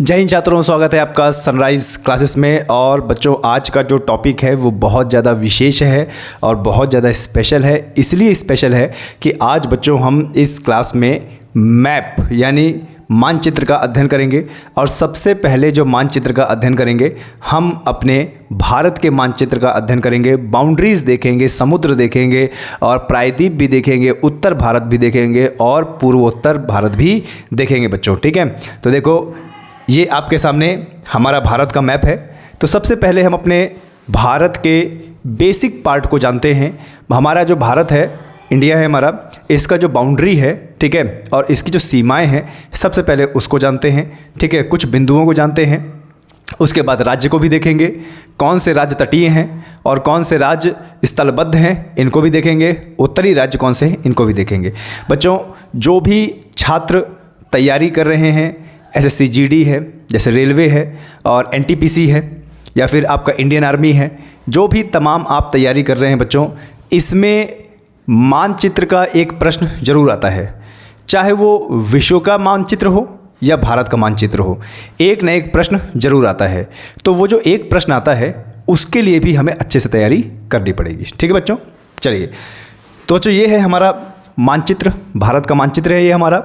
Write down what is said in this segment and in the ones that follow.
जय हिंद छात्रों, स्वागत है आपका सनराइज़ क्लासेस में। और बच्चों, आज का जो टॉपिक है वो बहुत ज़्यादा विशेष है और बहुत ज़्यादा स्पेशल है। इसलिए स्पेशल है कि आज बच्चों हम इस क्लास में मैप यानी मानचित्र का अध्ययन करेंगे। और सबसे पहले जो मानचित्र का अध्ययन करेंगे, हम अपने भारत के मानचित्र का अध्ययन करेंगे। बाउंड्रीज़ देखेंगे, समुद्र देखेंगे और प्रायद्वीप भी देखेंगे, उत्तर भारत भी देखेंगे और पूर्वोत्तर भारत भी देखेंगे बच्चों। ठीक है, तो देखो ये आपके सामने हमारा भारत का मैप है। तो सबसे पहले हम अपने भारत के बेसिक पार्ट को जानते हैं। हमारा जो भारत है, इंडिया है हमारा, इसका जो बाउंड्री है, ठीक है, और इसकी जो सीमाएं हैं, सबसे पहले उसको जानते हैं। ठीक है, कुछ बिंदुओं को जानते हैं। उसके बाद राज्य को भी देखेंगे, कौन से राज्य तटीय हैं और कौन से राज्य स्थलबद्ध हैं, इनको भी देखेंगे। उत्तरी राज्य कौन से हैं, इनको भी देखेंगे। बच्चों, जो भी छात्र तैयारी कर रहे हैं, एसएससी जीडी है, जैसे रेलवे है और एनटीपीसी है, या फिर आपका इंडियन आर्मी है, जो भी तमाम आप तैयारी कर रहे हैं बच्चों, इसमें मानचित्र का एक प्रश्न जरूर आता है। चाहे वो विश्व का मानचित्र हो या भारत का मानचित्र हो, एक न एक प्रश्न जरूर आता है। तो वो जो एक प्रश्न आता है उसके लिए भी हमें अच्छे से तैयारी करनी पड़ेगी। ठीक है बच्चों, चलिए। तो बच्चों, ये है हमारा मानचित्र, भारत का मानचित्र है ये हमारा।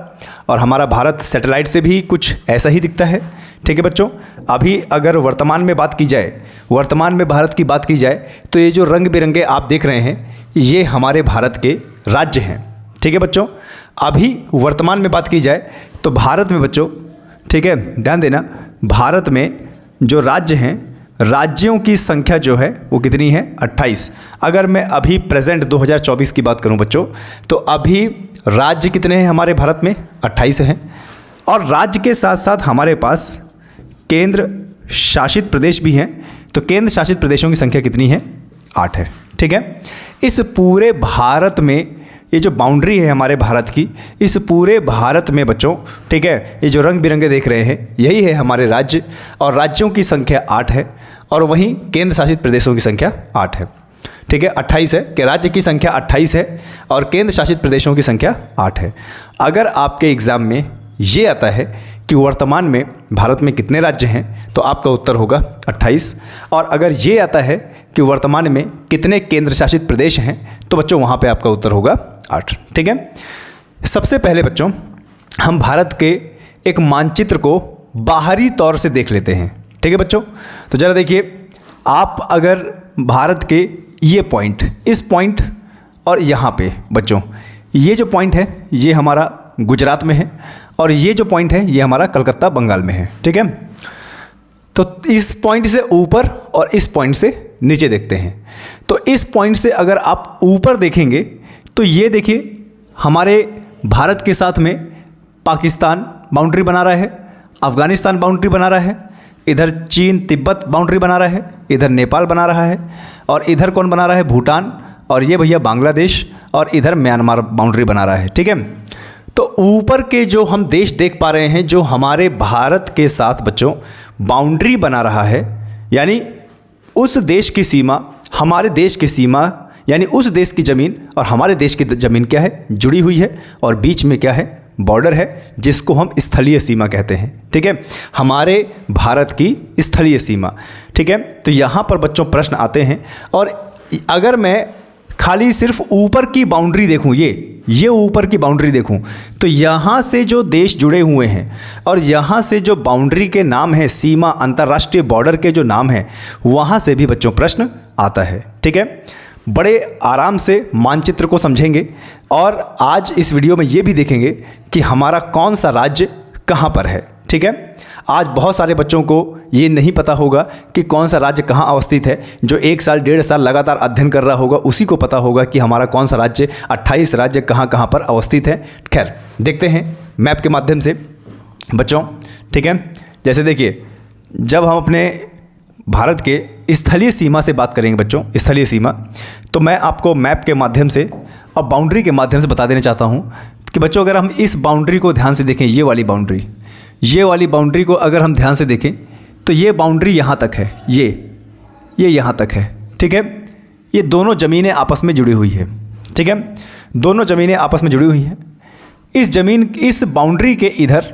और हमारा भारत सैटेलाइट से भी कुछ ऐसा ही दिखता है। ठीक है बच्चों, अभी अगर वर्तमान में बात की जाए, वर्तमान में भारत की बात की जाए, तो ये जो रंग बिरंगे आप देख रहे हैं, ये हमारे भारत के राज्य हैं। ठीक है बच्चों, अभी वर्तमान में बात की जाए तो भारत में बच्चों, ठीक है, ध्यान देना, भारत में जो राज्य हैं, राज्यों की संख्या जो है वो कितनी है? 28। अगर मैं अभी प्रेजेंट 2024 की बात करूं बच्चों, तो अभी राज्य कितने हैं हमारे भारत में? 28 हैं। और राज्य के साथ साथ हमारे पास केंद्र शासित प्रदेश भी हैं। तो केंद्र शासित प्रदेशों की संख्या कितनी है? 8 है। ठीक है, इस पूरे भारत में ये जो बाउंड्री है हमारे भारत की, इस पूरे भारत में बच्चों, ठीक है, ये जो रंग बिरंगे देख रहे हैं, यही है हमारे राज्य। और राज्यों की संख्या 8 है और वहीं केंद्र शासित प्रदेशों की संख्या 8 है। ठीक है, 28 है कि राज्य की संख्या 28 है और केंद्र शासित प्रदेशों की संख्या 8 है। अगर आपके एग्ज़ाम में ये आता है कि वर्तमान में भारत में कितने राज्य हैं, तो आपका उत्तर होगा 28। और अगर ये आता है कि वर्तमान में कितने केंद्र शासित प्रदेश हैं, तो बच्चों वहाँ पे आपका उत्तर होगा 8। ठीक है, सबसे पहले बच्चों हम भारत के एक मानचित्र को बाहरी तौर से देख लेते हैं। ठीक है बच्चों, तो ज़रा देखिए, आप अगर भारत के ये पॉइंट, इस पॉइंट और यहाँ पे बच्चों, ये जो पॉइंट है ये हमारा गुजरात में है और ये जो पॉइंट है ये हमारा कलकत्ता बंगाल में है। ठीक है, तो इस पॉइंट से ऊपर और इस पॉइंट से नीचे देखते हैं। तो इस पॉइंट से अगर आप ऊपर देखेंगे तो ये देखिए, हमारे भारत के साथ में पाकिस्तान बाउंड्री बना रहा है, अफ़गानिस्तान बाउंड्री बना रहा है, इधर चीन तिब्बत बाउंड्री बना रहा है, इधर नेपाल बना रहा है, और इधर कौन बना रहा है? भूटान, और ये भैया बांग्लादेश, और इधर म्यांमार बाउंड्री बना रहा है। ठीक है, तो ऊपर के जो हम देश देख पा रहे हैं, जो हमारे भारत के साथ बच्चों बाउंड्री बना रहा है, यानी उस देश की सीमा हमारे देश की सीमा, यानी उस देश की ज़मीन और हमारे देश की ज़मीन क्या है? जुड़ी हुई है। और बीच में क्या है? बॉर्डर है, जिसको हम स्थलीय सीमा कहते हैं। ठीक है, हमारे भारत की स्थलीय सीमा। ठीक है, तो यहाँ पर बच्चों प्रश्न आते हैं। और अगर मैं खाली सिर्फ ऊपर की बाउंड्री देखूं, ये ऊपर की बाउंड्री देखूं, तो यहाँ से जो देश जुड़े हुए हैं और यहाँ से जो बाउंड्री के नाम है, सीमा, अंतर्राष्ट्रीय बॉर्डर के जो नाम है, वहाँ से भी बच्चों प्रश्न आता है। ठीक है, बड़े आराम से मानचित्र को समझेंगे और आज इस वीडियो में ये भी देखेंगे कि हमारा कौन सा राज्य कहाँ पर है। ठीक है, आज बहुत सारे बच्चों को ये नहीं पता होगा कि कौन सा राज्य कहाँ अवस्थित है। जो 1 साल 1.5 साल लगातार अध्ययन कर रहा होगा, उसी को पता होगा कि हमारा कौन सा राज्य, 28 राज्य कहाँ कहाँ पर अवस्थित है। खैर, देखते हैं मैप के माध्यम से बच्चों। ठीक है, जैसे देखिए, जब हम अपने भारत के स्थलीय सीमा से बात करेंगे बच्चों, स्थलीय सीमा, तो मैं आपको मैप के माध्यम से और बाउंड्री के माध्यम से बता देना चाहता हूँ कि बच्चों, अगर हम इस बाउंड्री को ध्यान से देखें, ये वाली बाउंड्री को अगर हम ध्यान से देखें, तो ये बाउंड्री यहाँ तक है, ये यहाँ तक है। ठीक है, ये दोनों ज़मीनें आपस में जुड़ी हुई है। ठीक है, दोनों ज़मीनें आपस में जुड़ी हुई हैं। इस बाउंड्री के इधर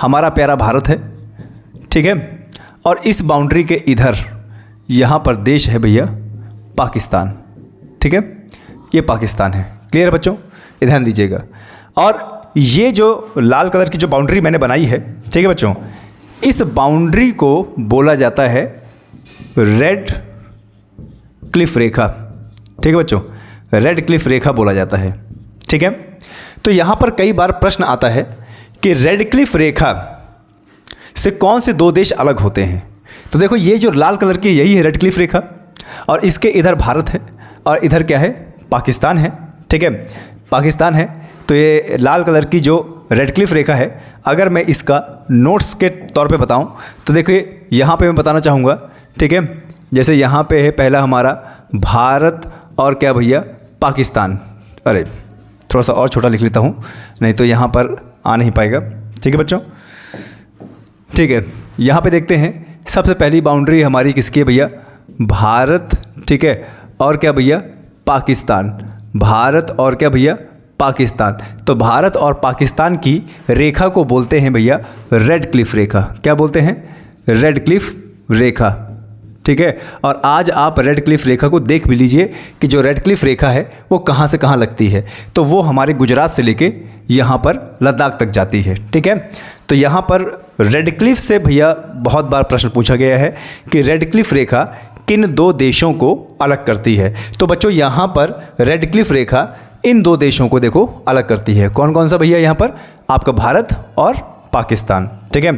हमारा प्यारा भारत है, ठीक है। और इस बाउंड्री के इधर यहाँ पर देश है भैया पाकिस्तान, ठीक है, ये पाकिस्तान है। क्लियर है बच्चों, ध्यान दीजिएगा। और ये जो लाल कलर की जो बाउंड्री मैंने बनाई है, ठीक है बच्चों, इस बाउंड्री को बोला जाता है रेड क्लिफ रेखा, ठीक है बच्चों, रेड क्लिफ रेखा बोला जाता है, ठीक है। तो यहाँ पर कई बार प्रश्न आता है कि रेड क्लिफ रेखा से कौन से दो देश अलग होते हैं। तो देखो ये जो लाल कलर की यही है रेड क्लिफ रेखा, और इसके इधर भारत है और इधर क्या है, पाकिस्तान है, ठीक है, पाकिस्तान है। तो ये लाल कलर की जो रेड क्लिफ रेखा है, अगर मैं इसका नोट्स के तौर पे बताऊं तो देखिए यहाँ पे मैं बताना चाहूँगा, ठीक है, जैसे यहाँ पे है पहला हमारा भारत और क्या भैया पाकिस्तान। अरे थोड़ा सा और छोटा लिख लेता हूँ, नहीं तो यहाँ पर आ नहीं पाएगा, ठीक है बच्चों, ठीक है। यहाँ पे देखते हैं सबसे पहली बाउंड्री हमारी किसकी है भैया, भारत, ठीक है, और क्या भैया पाकिस्तान, भारत और क्या भैया पाकिस्तान। तो भारत और पाकिस्तान की रेखा को बोलते हैं भैया रेड क्लिफ रेखा। क्या बोलते हैं, रेड क्लिफ रेखा, ठीक है। और आज आप रेड क्लिफ रेखा को देख भी लीजिए कि जो रेड क्लिफ रेखा है वो कहाँ से कहाँ लगती है। तो वो हमारे गुजरात से लेके यहाँ पर लद्दाख तक जाती है, ठीक है। तो यहाँ पर रेड क्लिफ से भैया बहुत बार प्रश्न पूछा गया है कि रेड क्लिफ रेखा किन दो देशों को अलग करती है। तो बच्चों यहाँ पर रेड क्लिफ रेखा इन दो देशों को देखो अलग करती है। कौन कौन सा भैया, यहाँ पर आपका भारत और पाकिस्तान, ठीक है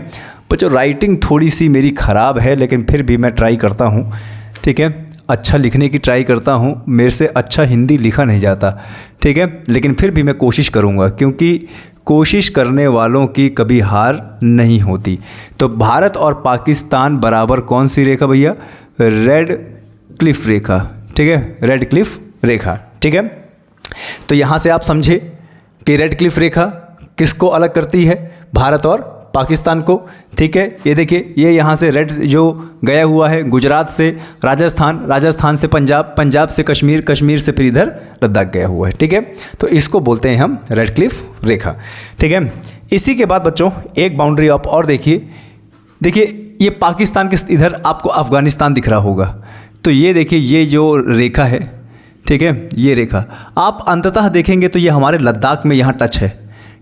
बच्चों। राइटिंग थोड़ी सी मेरी ख़राब है लेकिन फिर भी मैं ट्राई करता हूँ, ठीक है, अच्छा लिखने की ट्राई करता हूँ। मेरे से अच्छा हिंदी लिखा नहीं जाता, ठीक है, लेकिन फिर भी मैं कोशिश करूँगा, क्योंकि कोशिश करने वालों की कभी हार नहीं होती। तो भारत और पाकिस्तान बराबर कौन सी रेखा भैया, रेड क्लिफ रेखा, ठीक है, रेड क्लिफ रेखा, ठीक है। तो यहाँ से आप समझे कि रेड क्लिफ रेखा किसको अलग करती है, भारत और पाकिस्तान को, ठीक है। ये देखिए ये यहाँ से रेड जो गया हुआ है गुजरात से राजस्थान, राजस्थान से पंजाब, पंजाब से कश्मीर, कश्मीर से फिर इधर लद्दाख गया हुआ है, ठीक है। तो इसको बोलते हैं हम रेड क्लिफ रेखा, ठीक है। इसी के बाद बच्चों एक बाउंड्री आप और देखिए, देखिए ये पाकिस्तान के इधर आपको अफ़गानिस्तान दिख रहा होगा। तो ये देखिए ये जो रेखा है, ठीक है, ये रेखा आप अंततः देखेंगे तो ये हमारे लद्दाख में यहाँ टच है।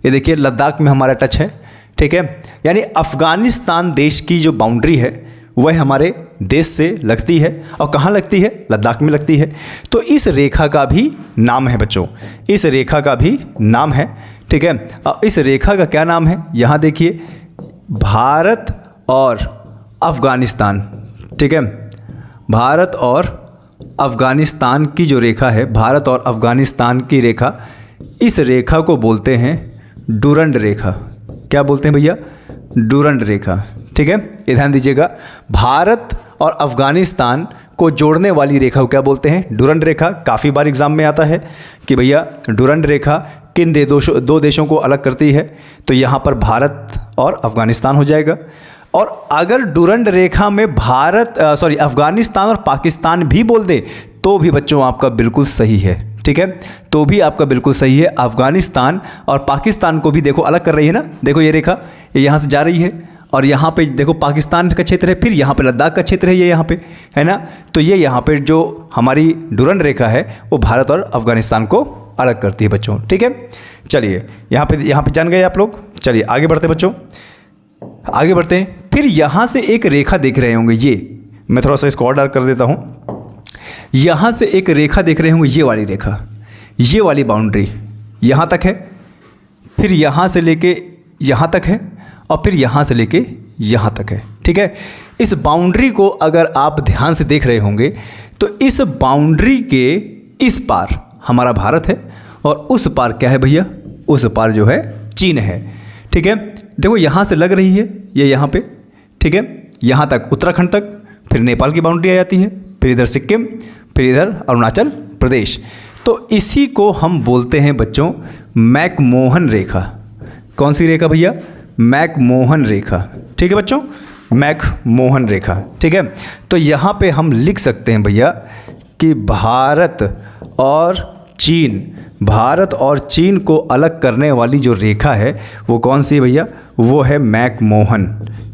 ये देखिए लद्दाख में हमारा टच है, ठीक है। यानी अफ़गानिस्तान देश की जो बाउंड्री है वह हमारे देश से लगती है, और कहाँ लगती है, लद्दाख में लगती है। तो इस रेखा का भी नाम है बच्चों, इस रेखा का भी नाम है, ठीक है। और इस रेखा का क्या नाम है, यहाँ देखिए भारत और अफ़गानिस्तान, ठीक है, भारत और अफ़गानिस्तान की जो रेखा है, भारत और अफ़गानिस्तान की रेखा, इस रेखा को बोलते हैं डुरंड रेखा। क्या बोलते हैं भैया, डुरंड रेखा, ठीक है। ये ध्यान दीजिएगा, भारत और अफ़गानिस्तान को जोड़ने वाली रेखा को क्या बोलते हैं, डुरंड रेखा। काफ़ी बार एग्जाम में आता है कि भैया डुरंड रेखा किन दो देशों को अलग करती है। तो यहाँ पर भारत और अफ़गानिस्तान हो जाएगा। और अगर डुरंड रेखा में अफ़गानिस्तान और पाकिस्तान भी बोल दे तो भी बच्चों आपका बिल्कुल सही है, ठीक है, तो भी आपका बिल्कुल सही है। अफ़गानिस्तान और पाकिस्तान को भी देखो अलग कर रही है ना, देखो ये रेखा ये यहाँ से जा रही है और यहाँ पे देखो पाकिस्तान का क्षेत्र है, फिर यहाँ पे लद्दाख का क्षेत्र है, ये यहाँ पे है ना। तो ये यहाँ पे जो हमारी डुरंड रेखा है वो भारत और अफ़गानिस्तान को अलग करती है बच्चों, ठीक है। चलिए यहाँ पे जान गए आप लोग। चलिए आगे बढ़ते बच्चों, आगे बढ़ते हैं। फिर यहाँ से एक रेखा देख रहे होंगे, ये मैं थोड़ा सा इसको और डार्क कर देता हूँ। यहाँ से एक रेखा देख रहे होंगे, ये वाली रेखा, ये वाली बाउंड्री यहाँ तक है, फिर यहाँ से लेके यहाँ तक है, और फिर यहाँ से लेके यहाँ तक है, ठीक है। इस बाउंड्री को अगर आप ध्यान से देख रहे होंगे तो इस बाउंड्री के इस पार हमारा भारत है और उस पार क्या है भैया, उस पार जो है चीन है, ठीक है। देखो यहाँ से लग रही है ये यहाँ पे, ठीक है, यहाँ तक उत्तराखंड तक, फिर नेपाल की बाउंड्री आ जाती है, फिर इधर सिक्किम, फिर इधर अरुणाचल प्रदेश। तो इसी को हम बोलते हैं बच्चों मैकमोहन रेखा। कौन सी रेखा भैया, मैकमोहन रेखा, ठीक है बच्चों, मैकमोहन रेखा, ठीक है। तो यहाँ पे हम लिख सकते हैं भैया कि भारत और चीन को अलग करने वाली जो रेखा है वो कौन सी है भैया, वो है मैकमोहन,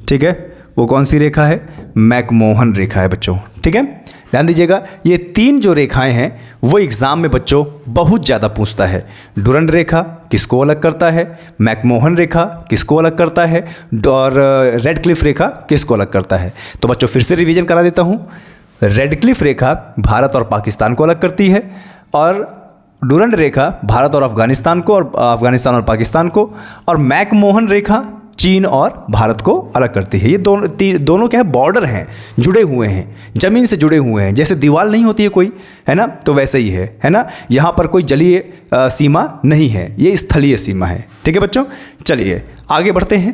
ठीक है, वो कौन सी रेखा है? मैकमोहन रेखा है बच्चों। ठीक है, ध्यान दीजिएगा, ये 3 जो रेखाएं हैं वो एग्जाम में बच्चों बहुत ज़्यादा पूछता है। डुरंड रेखा किसको अलग करता है, मैकमोहन रेखा किसको अलग करता है, और रेडक्लिफ रेखा किसको अलग करता है। तो बच्चों फिर से रिवीजन करा देता हूँ। रेडक्लिफ रेखा भारत और पाकिस्तान को अलग करती है, और डुरंड रेखा भारत और अफगानिस्तान को, और अफगानिस्तान और पाकिस्तान को, और मैकमोहन रेखा चीन और भारत को अलग करती है। ये दोनों क्या है, बॉर्डर हैं, जुड़े हुए हैं, ज़मीन से जुड़े हुए हैं। जैसे दीवार नहीं होती है कोई, है ना, तो वैसे ही है ना। यहाँ पर कोई जलीय सीमा नहीं है, ये स्थलीय सीमा है। ठीक है बच्चों, चलिए आगे बढ़ते हैं।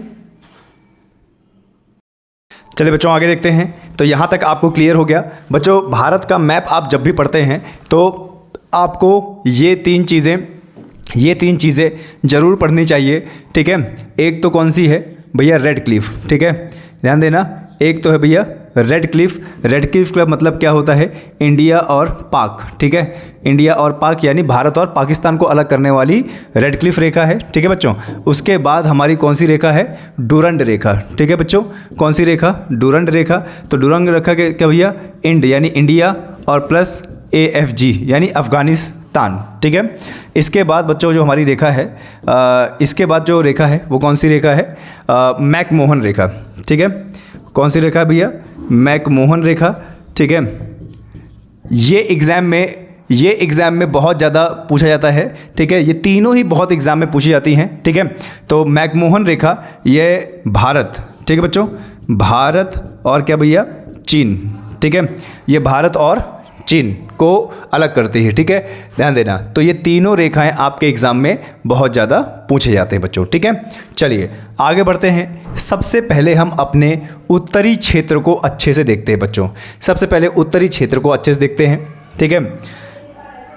चलिए बच्चों आगे देखते हैं। तो यहाँ तक आपको क्लियर हो गया बच्चों। भारत का मैप आप जब भी पढ़ते हैं तो आपको ये तीन चीज़ें ज़रूर पढ़नी चाहिए। ठीक है, एक तो कौन सी है भैया? Red Cliff. ठीक है, ध्यान देना, एक तो है भैया रेड क्लिफ। रेड क्लिफ का मतलब क्या होता है? इंडिया और पाक। ठीक है, इंडिया और पाक यानी भारत और पाकिस्तान को अलग करने वाली रेड क्लिफ रेखा है। ठीक है बच्चों, उसके बाद हमारी कौन सी रेखा है? डुरंड रेखा। ठीक है बच्चों, कौन सी रेखा? डुरंड रेखा। तो डुरंड रेखा के क्या भैया? इंड यानी इंडिया और प्लस AFG यानी अफगानिस्तान। ठीक है, इसके बाद बच्चों जो हमारी रेखा है, इसके बाद जो रेखा है वो कौन सी रेखा है? मैकमोहन रेखा। ठीक है, कौन सी रेखा भैया? मैकमोहन रेखा। ठीक है, ये एग्ज़ाम में बहुत ज़्यादा पूछा जाता है। ठीक है, ये तीनों ही बहुत एग्ज़ाम में पूछी जाती हैं। ठीक है, तो मैकमोहन रेखा ये भारत, ठीक है बच्चों, भारत और क्या भैया? चीन। ठीक है, ये भारत और चीन को अलग करती है। ठीक है, ध्यान देना। तो ये तीनों रेखाएं आपके एग्जाम में बहुत ज़्यादा पूछे जाते हैं बच्चों। ठीक है, चलिए आगे बढ़ते हैं। सबसे पहले हम अपने उत्तरी क्षेत्र को अच्छे से देखते हैं बच्चों। सबसे पहले उत्तरी क्षेत्र को अच्छे से देखते हैं। ठीक है,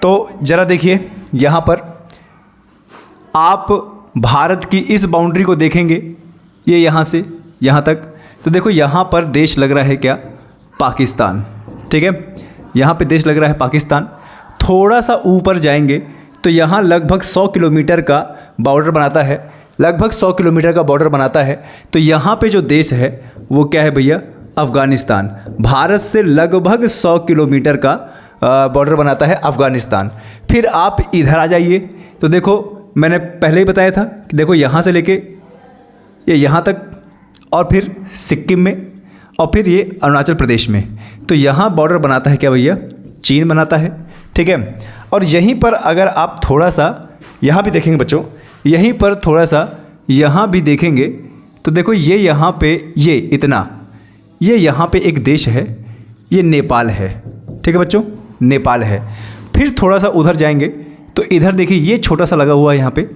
तो ज़रा देखिए, यहाँ पर आप भारत की इस बाउंड्री को देखेंगे, ये यहाँ से यहाँ तक, तो देखो यहाँ पर देश लग रहा है क्या? पाकिस्तान। ठीक है, यहाँ पे देश लग रहा है पाकिस्तान। थोड़ा सा ऊपर जाएंगे तो यहाँ लगभग 100 किलोमीटर का बॉर्डर बनाता है, लगभग 100 किलोमीटर का बॉर्डर बनाता है। तो यहाँ पे जो देश है वो क्या है भैया? अफ़गानिस्तान। भारत से लगभग 100 किलोमीटर का बॉर्डर बनाता है अफ़गानिस्तान। फिर आप इधर आ जाइए तो देखो, मैंने पहले ही बताया था कि देखो यहाँ से लेके ये यहाँ तक, और फिर सिक्किम में, और फिर ये अरुणाचल प्रदेश में। तो यहाँ बॉर्डर बनाता है क्या भैया? चीन बनाता है। ठीक है, और यहीं पर अगर आप थोड़ा सा यहाँ भी देखेंगे बच्चों, यहीं पर थोड़ा सा यहाँ भी देखेंगे तो देखो ये यहाँ पे ये इतना, ये यहाँ पे एक देश है, ये नेपाल है। ठीक है बच्चों, नेपाल है। फिर थोड़ा सा उधर जाएंगे तो इधर देखिए ये छोटा सा लगा हुआ है यहाँ पे।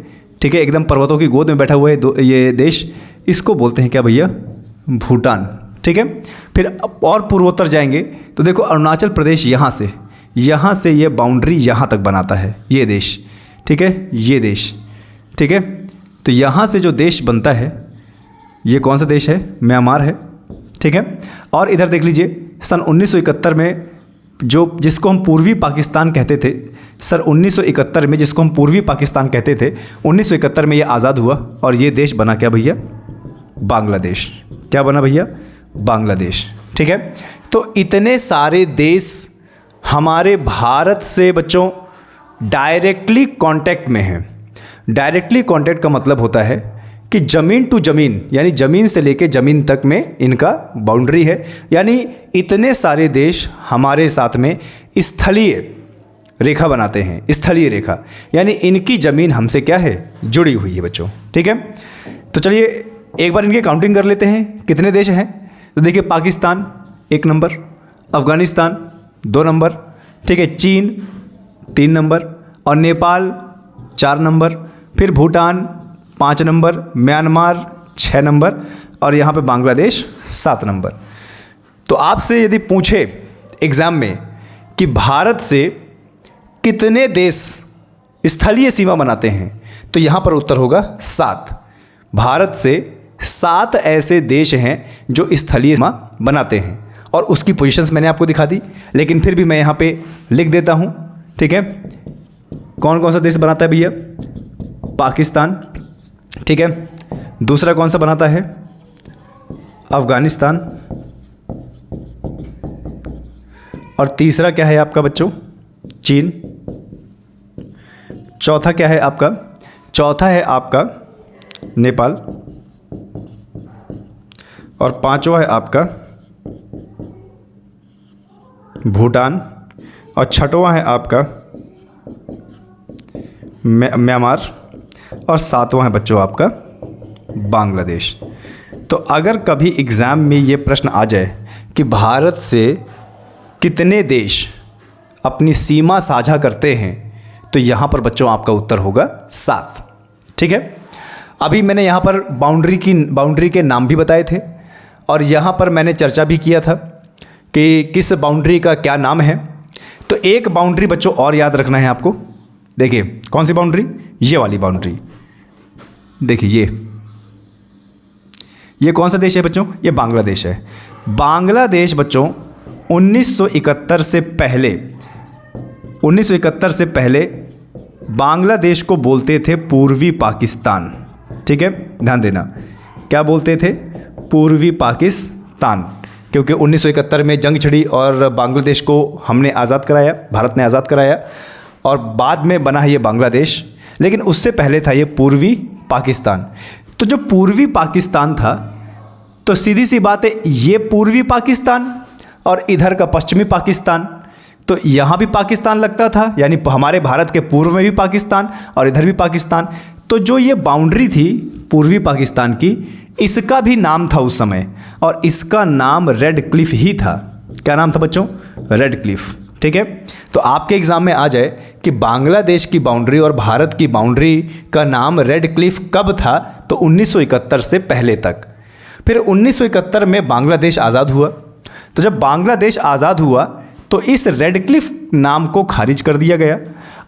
ठीक है, एकदम पर्वतों की गोद में बैठा हुआ है ये देश, इसको बोलते हैं क्या भैया? भूटान। ठीक है, फिर और पूर्वोत्तर जाएंगे तो देखो अरुणाचल प्रदेश यहाँ से ये बाउंड्री यहाँ तक बनाता है ये देश। ठीक है, ये देश। ठीक है, तो यहाँ से जो देश बनता है ये कौन सा देश है? म्यांमार है। ठीक है, और इधर देख लीजिए सन 1971 में जिसको हम पूर्वी पाकिस्तान कहते थे, सर 1971 में जिसको हम पूर्वी पाकिस्तान कहते थे, 1971 में ये आज़ाद हुआ और ये देश बना क्या भैया? बांग्लादेश। क्या बना भैया? बांग्लादेश। ठीक है, तो इतने सारे देश हमारे भारत से बच्चों डायरेक्टली कांटेक्ट में हैं। डायरेक्टली कांटेक्ट का मतलब होता है कि ज़मीन टू ज़मीन, यानी ज़मीन से लेके ज़मीन तक में इनका बाउंड्री है। यानी इतने सारे देश हमारे साथ में स्थलीय रेखा बनाते हैं। स्थलीय रेखा यानी इनकी ज़मीन हमसे क्या है? जुड़ी हुई है बच्चों। ठीक है, तो चलिए एक बार इनकी काउंटिंग कर लेते हैं, कितने देश हैं। तो देखिए पाकिस्तान 1 नंबर, अफ़गानिस्तान 2 नंबर, ठीक है, चीन 3 नंबर, और नेपाल 4 नंबर, फिर भूटान 5 नंबर, म्यांमार 6 नंबर, और यहाँ पे बांग्लादेश 7 नंबर। तो आपसे यदि पूछे एग्ज़ाम में कि भारत से कितने देश स्थलीय सीमा बनाते हैं, तो यहाँ पर उत्तर होगा 7। भारत से 7 ऐसे देश हैं जो स्थलीय सीमा बनाते हैं, और उसकी पोजीशंस मैंने आपको दिखा दी, लेकिन फिर भी मैं यहाँ पे लिख देता हूँ। ठीक है, कौन कौन सा देश बनाता है भैया? पाकिस्तान। ठीक है, दूसरा कौन सा बनाता है? अफगानिस्तान, और तीसरा क्या है आपका बच्चों, चीन। चौथा क्या है आपका, चौथा है आपका नेपाल, और पांचवा है आपका भूटान, और छठवां है आपका म्यांमार, और सातवां है बच्चों आपका बांग्लादेश। तो अगर कभी एग्ज़ाम में ये प्रश्न आ जाए कि भारत से कितने देश अपनी सीमा साझा करते हैं, तो यहाँ पर बच्चों आपका उत्तर होगा 7। ठीक है, अभी मैंने यहाँ पर बाउंड्री के नाम भी बताए थे, और यहाँ पर मैंने चर्चा भी किया था कि किस बाउंड्री का क्या नाम है। तो एक बाउंड्री बच्चों और याद रखना है आपको। देखिए कौन सी बाउंड्री, ये वाली बाउंड्री। देखिए ये कौन सा देश है बच्चों, ये बांग्लादेश है। बांग्लादेश बच्चों 1971 से पहले बांग्लादेश को बोलते थे पूर्वी पाकिस्तान। ठीक है, ध्यान देना, क्या बोलते थे, पूर्वी पाकिस्तान, क्योंकि 1971 में जंग छिड़ी और बांग्लादेश को हमने आज़ाद कराया, भारत ने आज़ाद कराया, और बाद में बना है ये बांग्लादेश, लेकिन उससे पहले था ये पूर्वी पाकिस्तान। तो जो पूर्वी पाकिस्तान था, तो सीधी सी बात है, ये पूर्वी पाकिस्तान और इधर का पश्चिमी पाकिस्तान, तो यहाँ भी पाकिस्तान लगता था, यानी हमारे भारत के पूर्व में भी पाकिस्तान और इधर भी पाकिस्तान। तो जो ये बाउंड्री थी पूर्वी पाकिस्तान की, इसका भी नाम था उस समय, और इसका नाम रेड क्लिफ ही था। क्या नाम था बच्चों, रेड क्लिफ। ठीक है, तो आपके एग्ज़ाम में आ जाए कि बांग्लादेश की बाउंड्री और भारत की बाउंड्री का नाम रेड क्लिफ कब था, तो 1971 से पहले तक। फिर 1971 में बांग्लादेश आज़ाद हुआ। तो जब बांग्लादेश आज़ाद हुआ तो इस रेड क्लिफ नाम को खारिज कर दिया गया,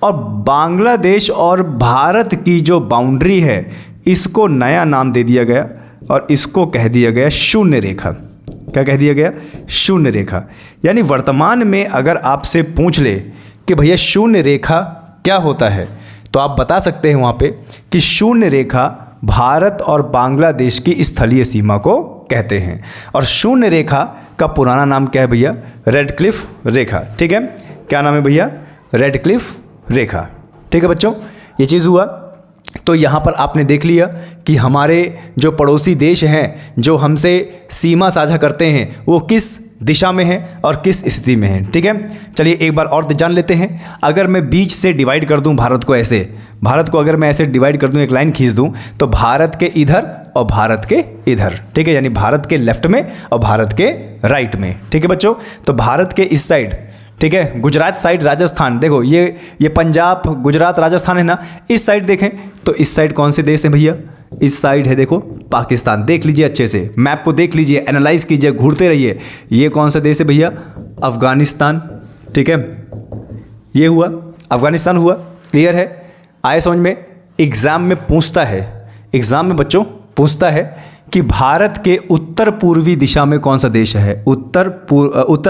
और बांग्लादेश और भारत की जो बाउंड्री है इसको नया नाम दे दिया गया, और इसको कह दिया गया शून्य रेखा। क्या कह दिया गया, शून्य रेखा। यानी वर्तमान में अगर आपसे पूछ ले कि भैया शून्य रेखा क्या होता है, तो आप बता सकते हैं वहाँ पे कि शून्य रेखा भारत और बांग्लादेश की स्थलीय सीमा को कहते हैं, और शून्य रेखा का पुराना नाम क्या है भैया, रेड क्लिफ रेखा। ठीक है, क्या नाम है भैया, रेड क्लिफ रेखा। ठीक है बच्चों, ये चीज़ हुआ। तो यहाँ पर आपने देख लिया कि हमारे जो पड़ोसी देश हैं जो हमसे सीमा साझा करते हैं वो किस दिशा में है और किस स्थिति में है। ठीक है, चलिए एक बार और जान लेते हैं। अगर मैं बीच से डिवाइड कर दूं भारत को, ऐसे भारत को अगर मैं ऐसे डिवाइड कर दूं, एक लाइन खींच दूं, तो भारत के इधर और भारत के इधर। ठीक है, यानी भारत के लेफ्ट में और भारत के राइट में। ठीक है बच्चों, तो भारत के इस साइड, ठीक है, गुजरात साइड, राजस्थान, देखो ये पंजाब, गुजरात, राजस्थान है ना। इस साइड देखें तो इस साइड कौन से देश हैं भैया, इस साइड है देखो पाकिस्तान। देख लीजिए अच्छे से, मैप को देख लीजिए, एनालाइज कीजिए, घूरते रहिए। ये कौन सा देश है भैया, अफगानिस्तान। ठीक है, ये हुआ अफगानिस्तान हुआ। क्लियर है, आए समझ में। एग्ज़ाम में पूछता है, एग्ज़ाम में बच्चों पूछता है कि भारत के उत्तर पूर्वी दिशा में कौन सा देश है, उत्तर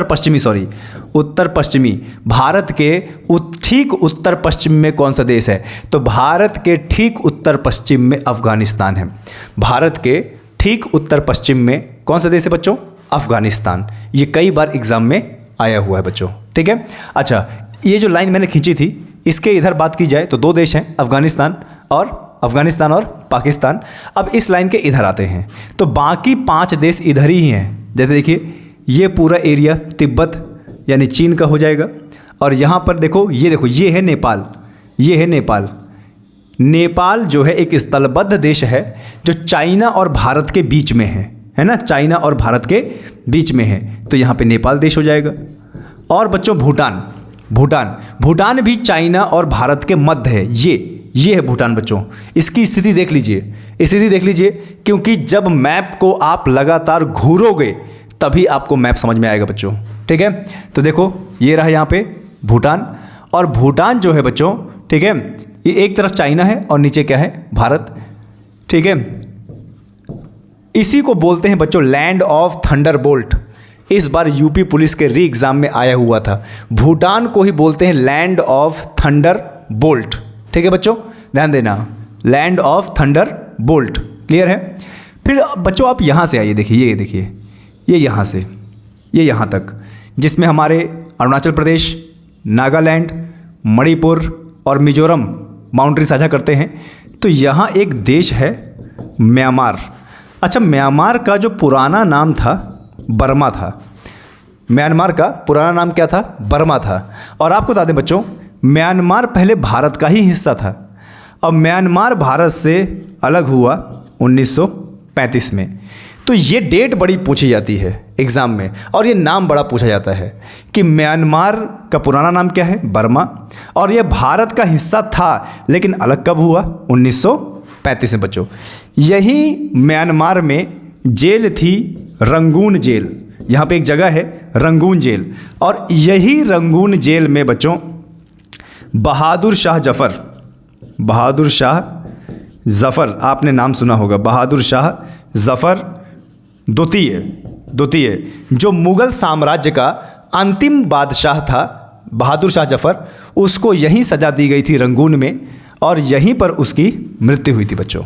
पश्चिमी, भारत के ठीक उत्तर पश्चिम में कौन सा देश है, तो भारत के ठीक उत्तर पश्चिम में अफगानिस्तान है। भारत के ठीक उत्तर पश्चिम में कौन सा देश है बच्चों, अफगानिस्तान। ये कई बार एग्जाम में आया हुआ है बच्चों। ठीक है, अच्छा, ये जो लाइन मैंने खींची थी, इसके इधर बात की जाए तो दो देश हैं, अफगानिस्तान और पाकिस्तान। अब इस लाइन के इधर आते हैं तो बाकी 5 देश इधर ही हैं। जैसे देखिए, ये पूरा एरिया तिब्बत यानी चीन का हो जाएगा, और यहाँ पर देखो, ये है नेपाल, ये है नेपाल। नेपाल जो है एक स्थलबद्ध देश है जो चाइना और भारत के बीच में है ना, चाइना और भारत के बीच में है, तो यहाँ पे नेपाल देश हो जाएगा। और बच्चों भूटान भी चाइना और भारत के मध्य है। ये है भूटान बच्चों। इसकी स्थिति देख लीजिए, क्योंकि जब मैप को आप लगातार घूरोगे तभी आपको मैप समझ में आएगा बच्चों। ठीक है, तो देखो ये रहा यहाँ पे भूटान, और भूटान जो है बच्चों, ठीक है, ये एक तरफ चाइना है और नीचे क्या है, भारत। ठीक है, इसी को बोलते हैं बच्चों लैंड ऑफ थंडरबोल्ट। इस बार यूपी पुलिस के री एग्जाम में आया हुआ था। भूटान को ही बोलते हैं लैंड ऑफ थंडरबोल्ट। ठीक है बच्चों, ध्यान देना, लैंड ऑफ थंडरबोल्ट। क्लियर है। फिर बच्चों आप यहाँ से आइए, देखिए ये देखिए, ये यहाँ से ये यहाँ तक, जिसमें हमारे अरुणाचल प्रदेश, नागालैंड, मणिपुर और मिजोरम बाउंड्री साझा करते हैं। तो यहाँ एक देश है म्यांमार। अच्छा, म्यांमार का जो पुराना नाम था बर्मा था। म्यांमार का पुराना नाम क्या था? बर्मा था। और आपको बता दें बच्चों, म्यांमार पहले भारत का ही हिस्सा था। अब म्यांमार भारत से अलग हुआ 1935 में। तो ये डेट बड़ी पूछी जाती है एग्ज़ाम में, और ये नाम बड़ा पूछा जाता है कि म्यांमार का पुराना नाम क्या है? बर्मा। और ये भारत का हिस्सा था, लेकिन अलग कब हुआ? 1935 में बच्चों। यही म्यांमार में जेल थी रंगून जेल। यहाँ पे एक जगह है रंगून जेल, और यही रंगून जेल में बच्चों बहादुर शाह जफ़र, आपने नाम सुना होगा, बहादुर शाह जफ़र द्वितीय, जो मुग़ल साम्राज्य का अंतिम बादशाह था, बहादुर शाह जफ़र, उसको यहीं सज़ा दी गई थी रंगून में, और यहीं पर उसकी मृत्यु हुई थी बच्चों।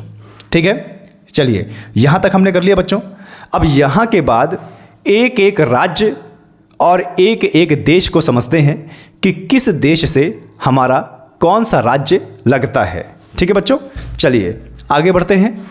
ठीक है, चलिए यहाँ तक हमने कर लिया बच्चों। अब यहाँ के बाद एक एक राज्य और एक एक देश को समझते हैं कि किस देश से हमारा कौन सा राज्य लगता है। ठीक है बच्चों, चलिए आगे बढ़ते हैं।